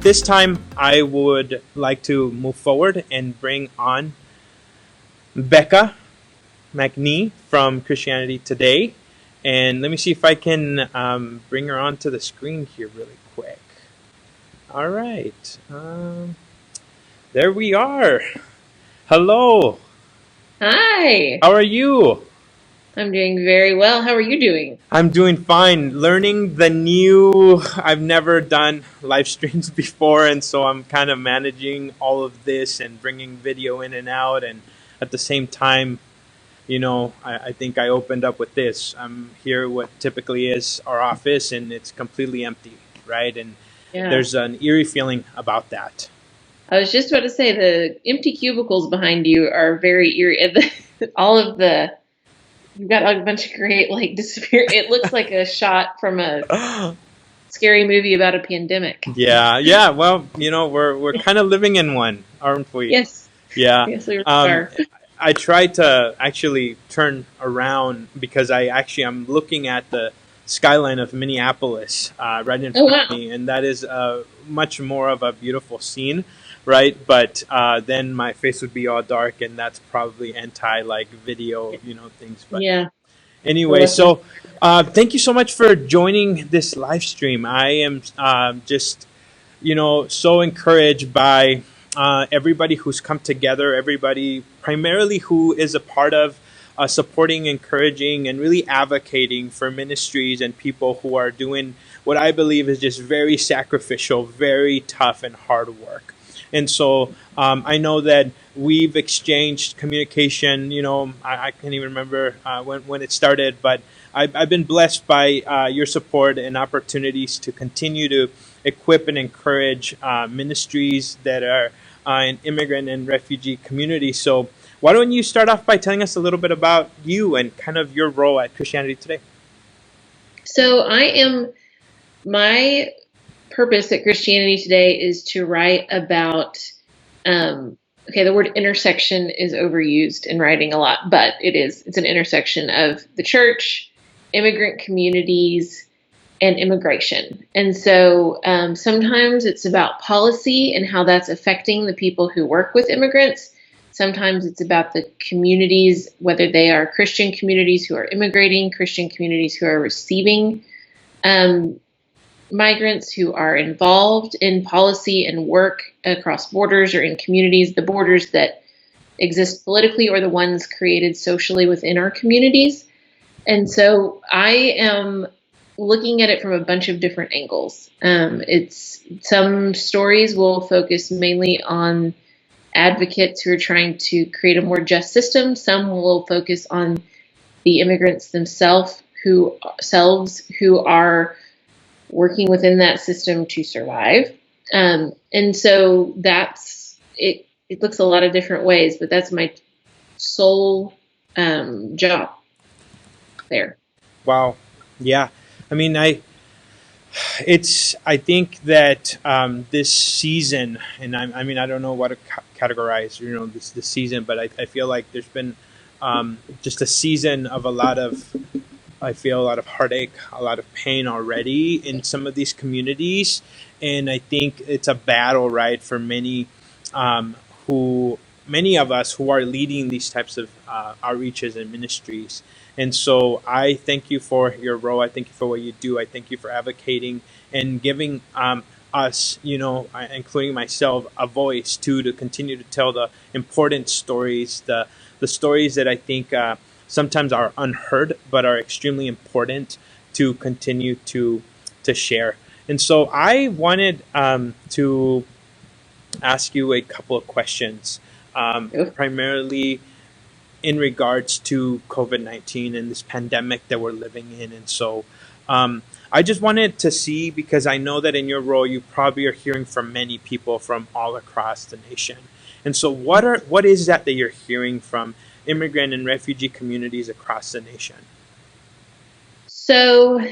at this time, I would like to move forward and bring on Bekah McNeel from Christianity Today. And let me see if I can bring her onto the screen here really quick. All right. There we are. Hello. Hi, How are you? I'm doing very well. How are you doing? I'm doing fine. Learning the new, I've never done live streams before, and so I'm kind of managing all of this and bringing video in and out. And at the same time, I think I opened up with this. I'm here, what typically is our office, and it's completely empty, right? And Yeah, there's an eerie feeling about that. I was just about to say the empty cubicles behind you are very eerie. All of the you've got a bunch of great like disappear. It looks like a shot from a scary movie about a pandemic. Yeah, yeah. Well, we're kind of living in one, aren't we? Yes, Yeah. yes, we Um, are. I tried to actually turn around because I'm looking at the skyline of Minneapolis right in Oh front of wow, me, and that is much more of a beautiful scene, right? But then my face would be all dark, and that's probably anti like video, things. But yeah. The anyway, lesson. so thank you so much for joining this live stream. I am just so encouraged by everybody who's come together, everybody primarily who is a part of supporting, encouraging, and really advocating for ministries and people who are doing what I believe is just very sacrificial, very tough, and hard work. And so I know that we've exchanged communication. I can't even remember when it started, but I've been blessed by your support and opportunities to continue to equip and encourage ministries that are in immigrant and refugee communities. So why don't you start off by telling us a little bit about you and kind of your role at Christianity Today? So my purpose at Christianity Today is to write about. Okay, the word intersection is overused in writing a lot, but it's an intersection of the church, immigrant communities, and immigration. And so sometimes it's about policy and how that's affecting the people who work with immigrants. Sometimes it's about the communities, whether they are Christian communities who are immigrating, Christian communities who are receiving migrants, who are involved in policy and work across borders or in communities, the borders that exist politically or the ones created socially within our communities. And so I am looking at it from a bunch of different angles. It's some stories will focus mainly on advocates who are trying to create a more just system. Some will focus on the immigrants themselves who are working within that system to survive. And so that's it. It looks a lot of different ways, but that's my sole job there. Wow. Yeah. I mean, I think that this season, and I don't know what to categorize, this season, but I feel like there's been just a season of I feel a lot of heartache, a lot of pain already in some of these communities, and I think it's a battle, right, for um, many of us who are leading these types of outreaches and ministries. And so I thank you for your role. I thank you for what you do. I thank you for advocating and giving us, including myself, a voice to continue to tell the important stories, the stories that I think sometimes are unheard, but are extremely important to continue to share. And so I wanted to ask you a couple of questions, primarily in regards to COVID-19 and this pandemic that we're living in. And so I just wanted to see, because I know that in your role, you probably are hearing from many people from all across the nation. And so what is that you're hearing from immigrant and refugee communities across the nation? So,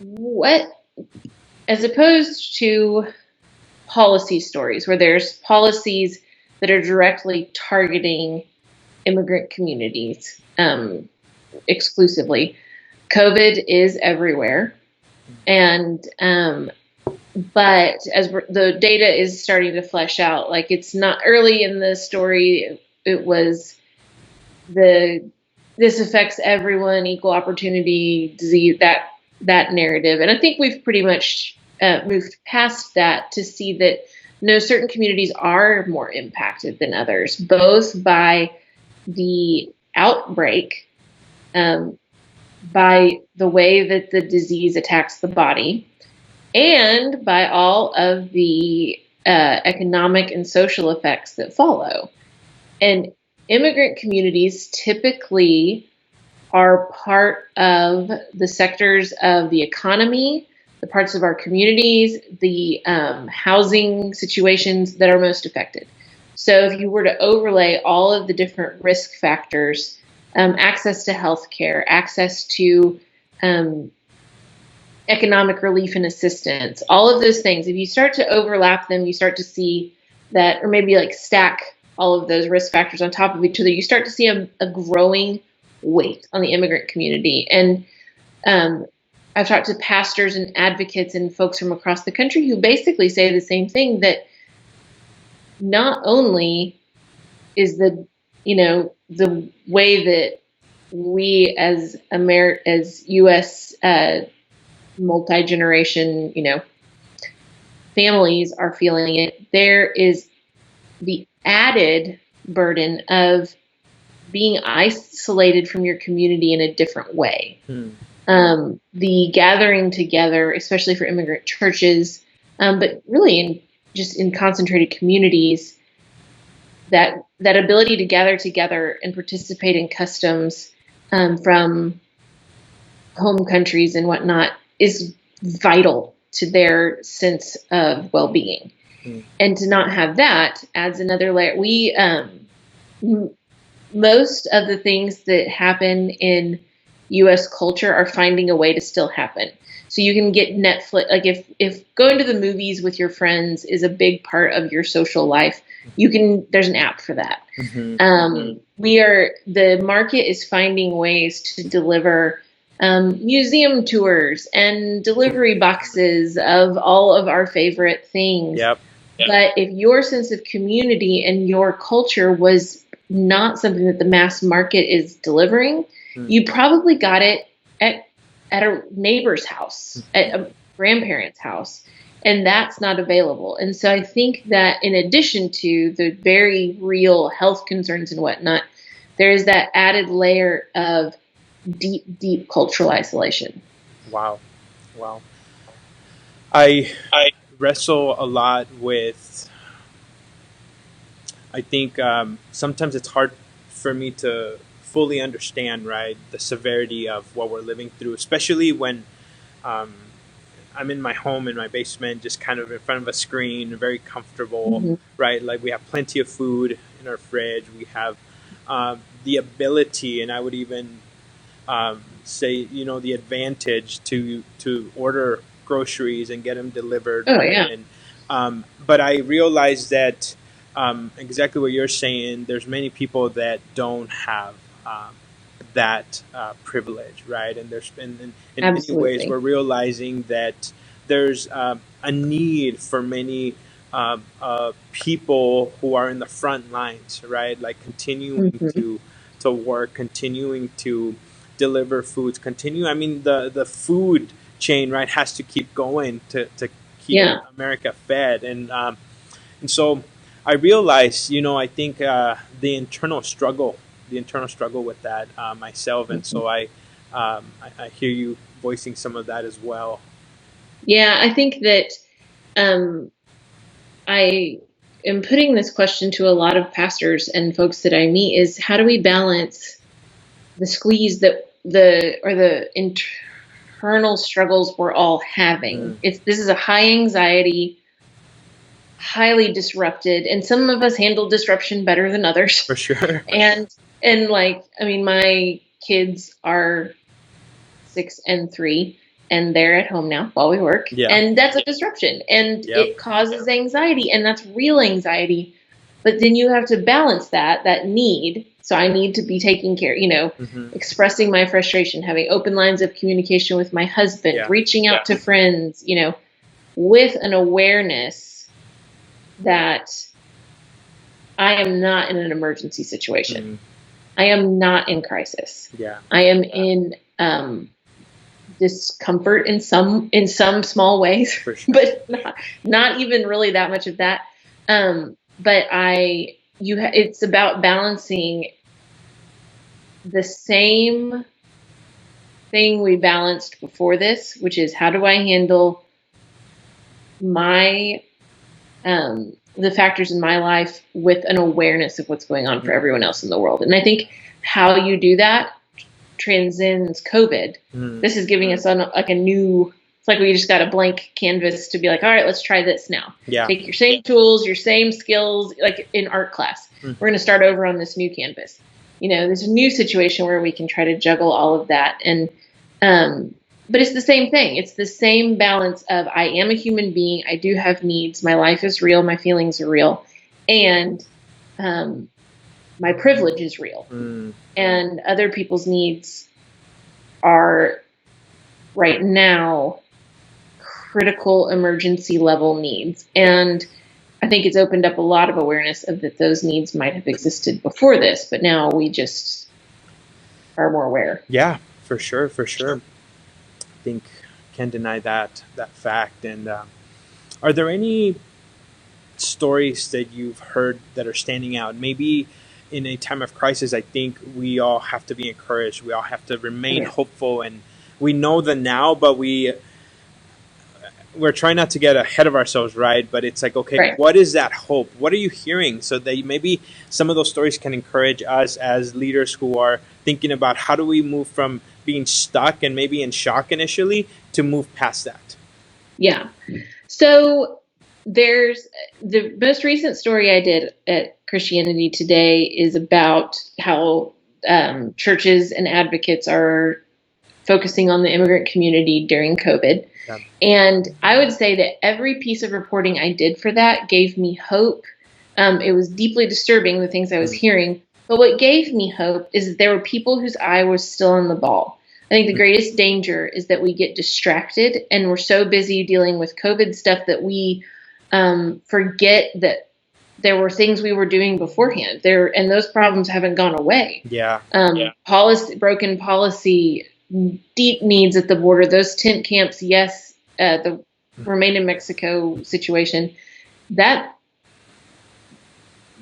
what, as opposed to policy stories where there's policies that are directly targeting immigrant communities exclusively, COVID is everywhere. And But the data is starting to flesh out, like it's not early in the story. It was this affects everyone, equal opportunity, disease, that narrative, and I think we've pretty much moved past that to see that no, certain communities are more impacted than others, both by the outbreak, by the way that the disease attacks the body, and by all of the economic and social effects that follow. And immigrant communities typically are part of the sectors of the economy, the parts of our communities, the housing situations that are most affected. So if you were to overlay all of the different risk factors, access to healthcare, access to economic relief and assistance, all of those things, if you start to overlap them, you start to see that, or maybe like stack all of those risk factors on top of each other, you start to see a growing weight on the immigrant community. And I've talked to pastors and advocates and folks from across the country who basically say the same thing, that not only is the way that we as U.S. multi-generation, families are feeling it, there is the added burden of being isolated from your community in a different way. The gathering together, especially for immigrant churches, but really in concentrated communities, that ability to gather together and participate in customs from home countries and whatnot is vital to their sense of well-being. And to not have that adds another layer. We most of the things that happen in U.S. culture are finding a way to still happen. So you can get Netflix, like if going to the movies with your friends is a big part of your social life, there's an app for that. The market is finding ways to deliver museum tours and delivery boxes of all of our favorite things. Yep. But if your sense of community and your culture was not something that the mass market is delivering, you probably got it at a neighbor's house, at a grandparent's house, and that's not available. And so I think that in addition to the very real health concerns and whatnot, there is that added layer of deep, deep cultural isolation. Wow. I wrestle a lot with, I think sometimes it's hard for me to fully understand, right, the severity of what we're living through, especially when I'm in my home, in my basement, just kind of in front of a screen, very comfortable, right? Like we have plenty of food in our fridge. We have the ability, and I would even say, the advantage to order groceries and get them delivered. Oh, yeah. And, but I realize that exactly what you're saying, there's many people that don't have that privilege, right? And there's in many ways we're realizing that there's a need for many people who are in the front lines, right? Like continuing to work, continuing to deliver foods, the food chain, right, has to keep going to keep America fed. And so I realize, I think the internal struggle with that myself. And so I hear you voicing some of that as well. Yeah, I think that I am putting this question to a lot of pastors and folks that I meet is, how do we balance the squeeze that the internal struggles we're all having? This is a high anxiety, highly disrupted, and some of us handle disruption better than others. For sure. And my kids are 6 and 3, and they're at home now while we work. Yeah. And that's a disruption, and it causes anxiety, and that's real anxiety. But then you have to balance that need. So I need to be taking care, expressing my frustration, having open lines of communication with my husband, reaching out to friends, with an awareness that I am not in an emergency situation. I am not in crisis. Yeah. I am in discomfort in some small ways, For sure. but not even really that much of that. But it's about balancing the same thing we balanced before this, which is how do I handle my the factors in my life with an awareness of what's going on for everyone else in the world. And I think how you do that transcends COVID. This is giving us like a new, it's like we just got a blank canvas to be like, all right, let's try this now. Yeah. Take your same tools, your same skills, like in art class. We're going to start over on this new canvas. There's a new situation where we can try to juggle all of that. And, but it's the same thing. It's the same balance of I am a human being. I do have needs. My life is real. My feelings are real. And my privilege is real. And other people's needs are right now critical emergency level needs. And I think it's opened up a lot of awareness of that those needs might have existed before this, but now we just are more aware. Yeah, for sure. I think can't deny that fact. And are there any stories that you've heard that are standing out? Maybe in a time of crisis, I think we all have to be encouraged. We all have to remain hopeful, and we know the now, but we're trying not to get ahead of ourselves, right? But it's like, okay, what is that hope? What are you hearing? So that maybe some of those stories can encourage us as leaders who are thinking about how do we move from being stuck and maybe in shock initially to move past that. Yeah. So there's the most recent story I did at Christianity Today is about how churches and advocates are focusing on the immigrant community during COVID. Yeah. And I would say that every piece of reporting I did for that gave me hope. It was deeply disturbing, the things I was hearing. But what gave me hope is that there were people whose eye was still on the ball. I think the greatest danger is that we get distracted and we're so busy dealing with COVID stuff that we forget that there were things we were doing beforehand there, and those problems haven't gone away. Yeah. Broken policy, deep needs at the border, those tent camps, yes, the Remain in Mexico situation,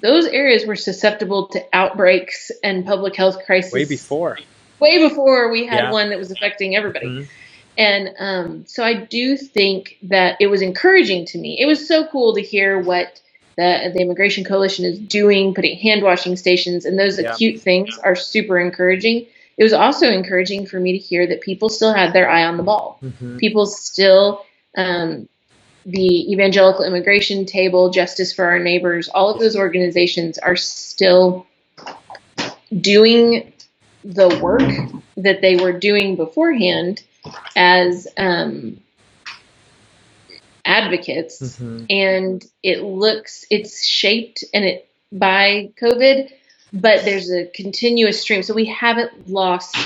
those areas were susceptible to outbreaks and public health crises way before we had one that was affecting everybody. And so I do think that it was encouraging to me. It was so cool to hear what the Immigration Coalition is doing, putting hand washing stations, and those acute things are super encouraging. It was also encouraging for me to hear that people still had their eye on the ball. People still, the Evangelical Immigration Table, Justice for Our Neighbors, all of those organizations are still doing the work that they were doing beforehand as advocates. And it's shaped by COVID, but there's a continuous stream. So we haven't lost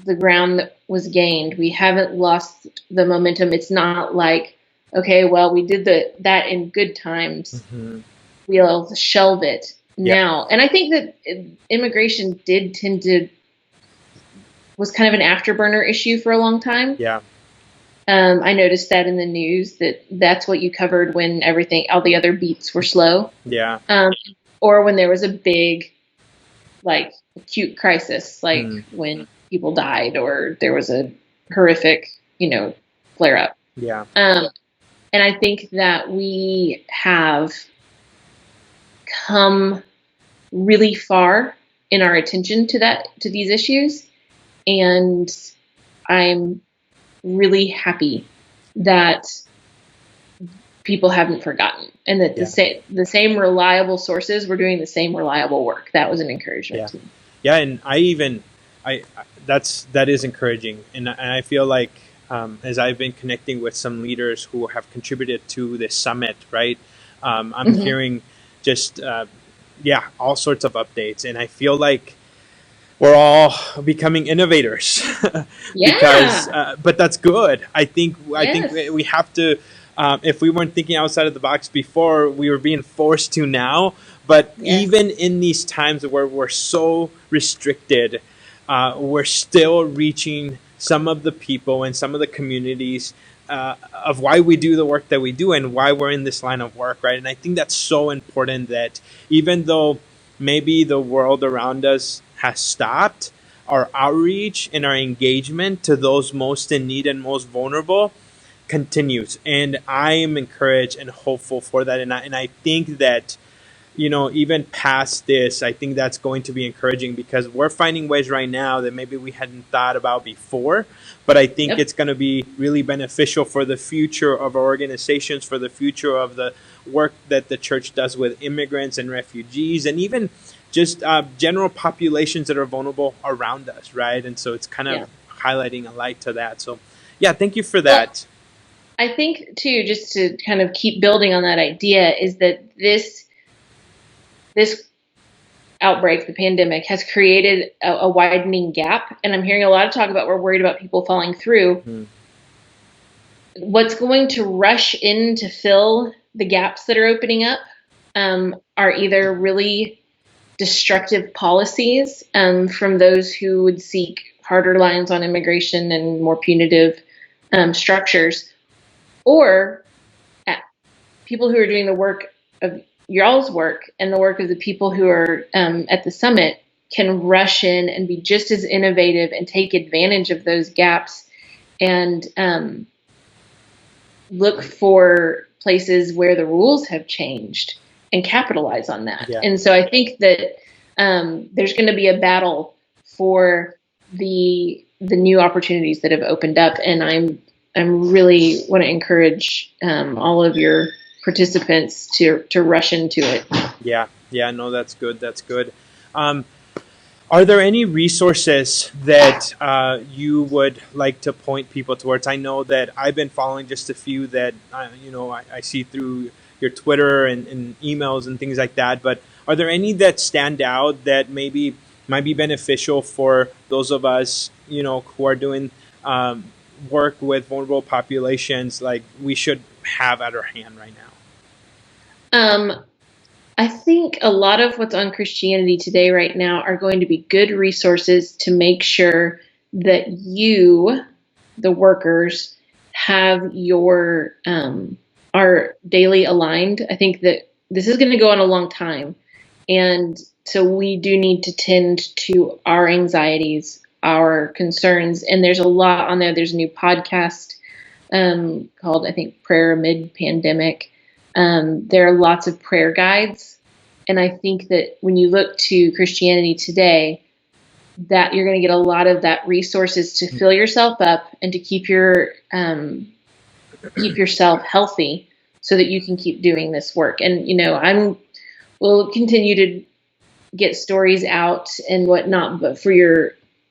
the ground that was gained. We haven't lost the momentum. It's not like, okay, well, we did that in good times. We'll shelve it now. And I think that immigration was kind of an afterburner issue for a long time. Yeah. I noticed that in the news that's what you covered when all the other beats were slow. Yeah. Or when there was a big, like, acute crisis, like when people died or there was a horrific, flare up. Yeah. And I think that we have come really far in our attention to these issues. And I'm really happy that people haven't forgotten and that the same reliable sources were doing the same reliable work. That was an encouragement to me. Yeah. And that is encouraging. And I feel like, as I've been connecting with some leaders who have contributed to this summit, right? I'm hearing just, all sorts of updates. And I feel like we're all becoming innovators. Because Yeah. but that's good. I think Yes. we have to, if we weren't thinking outside of the box before, we were being forced to now. But Yes. even in these times where we're so restricted, we're still reaching some of the people and some of the communities, of why we do the work that we do and why we're in this line of work, right? And I think that's so important, that even though maybe the world around us has stopped, our outreach and our engagement to those most in need and most vulnerable continues. And I am encouraged and hopeful for that. And I think that, even past this, I think that's going to be encouraging, because we're finding ways right now that maybe we hadn't thought about before. But I think Yep. it's going to be really beneficial for the future of our organizations, for the future of the work that the church does with immigrants and refugees, and even just general populations that are vulnerable around us, right? And so it's kind Yeah. of highlighting a light to that. So, yeah, thank you for Well, that. I think too, just to kind of keep building on that idea, is that this outbreak, the pandemic, has created a widening gap. And I'm hearing a lot of talk about we're worried about people falling through. Mhm. What's going to rush in to fill the gaps that are opening up are either really destructive policies from those who would seek harder lines on immigration and more punitive structures, or people who are doing the work of y'all's work and the work of the people who are at the summit can rush in and be just as innovative and take advantage of those gaps and look for places where the rules have changed and capitalize on that. Yeah. And so I think that there's going to be a battle for the new opportunities that have opened up, and I'm really want to encourage all of your participants to rush into it. Yeah. Yeah. No, that's good. That's good. Um, Are there any resources that you would like to point people towards? I know that I've been following just a few that I see through your Twitter and emails and things like that. But are there any that stand out that maybe might be beneficial for those of us, who are doing work with vulnerable populations, like we should have at our hand right now? Um, I think a lot of what's on Christianity Today right now are going to be good resources to make sure that you, the workers, have your are daily aligned. I think that this is going to go on a long time, and so we do need to tend to our anxieties, our concerns, and there's a lot on there. There's a new podcast called, I think, Prayer Mid Pandemic. There are lots of prayer guides. And I think that when you look to Christianity Today, that you're going to get a lot of that resources to fill yourself up and to keep yourself healthy so that you can keep doing this work. And we'll continue to get stories out and whatnot, but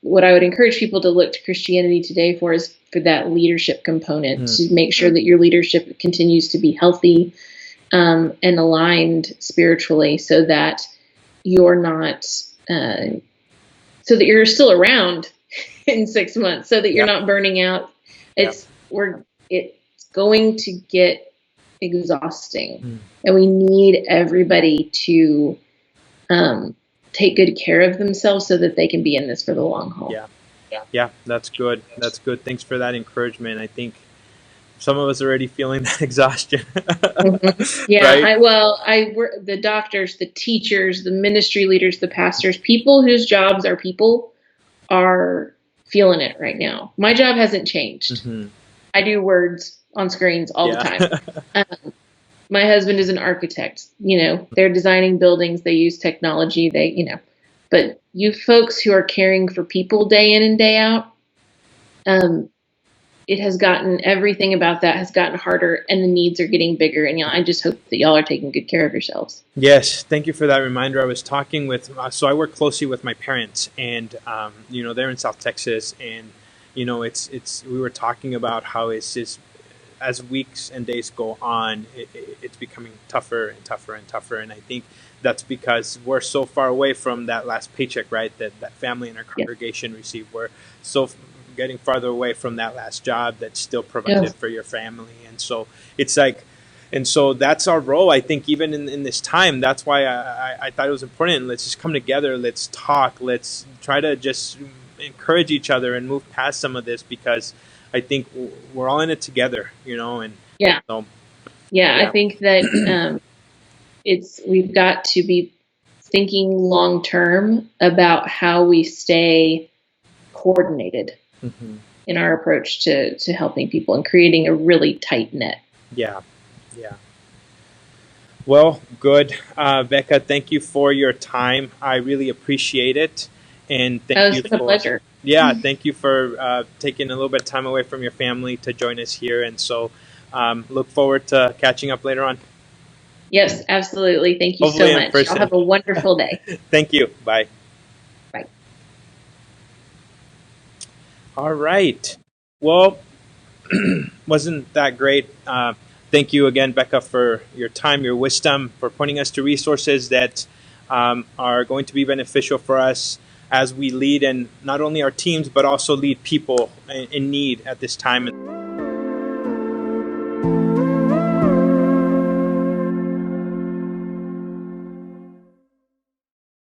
what I would encourage people to look to Christianity Today for is for that leadership component, to make sure that your leadership continues to be healthy and aligned spiritually, so that you're not, so that you're still around in 6 months, so that you're Yeah. not burning out. Yeah. It's going to get exhausting, and we need everybody to take good care of themselves so that they can be in this for the long haul. Yeah. Yeah. That's good. That's good. Thanks for that encouragement. I think some of us are already feeling that exhaustion. Yeah, Right? I work the doctors, the teachers, the ministry leaders, the pastors, people whose jobs are people are feeling it right now. My job hasn't changed. Hmm. I do words on screens all the time. Yeah. My husband is an architect. They're designing buildings. They use technology. But you folks who are caring for people day in and day out, it has gotten, everything about that has gotten harder, and the needs are getting bigger. And I just hope that y'all are taking good care of yourselves. Yes, thank you for that reminder. I was talking with, so I work closely with my parents, and they're in South Texas, and we were talking about how it's just, as weeks and days go on, it's becoming tougher and tougher and tougher. And I think that's because we're so far away from that last paycheck, right? That family in our Yeah. congregation receive. We're so getting farther away from that last job that's still provided Yeah. for your family. And so it's like, and so that's our role. I think even in this time, that's why I thought it was important. Let's just come together. Let's talk. Let's try to just encourage each other and move past some of this, because I think we're all in it together, and Yeah. so, Yeah. yeah. I think that we've got to be thinking long term about how we stay coordinated Mhm. in our approach to helping people and creating a really tight net. Yeah. Yeah. Well, good. Bekah, thank you for your time. I really appreciate it. And thank It's you been a for, pleasure. yeah, thank you for taking a little bit of time away from your family to join us here. And so look forward to catching up later on. Yes, absolutely. Thank you Hopefully so in much. person. I'll have a wonderful day. Thank you. Bye. Bye. All right. Well, wasn't that great? Thank you again, Bekah, for your time, your wisdom, for pointing us to resources that are going to be beneficial for us as we lead in not only our teams, but also lead people in need at this time.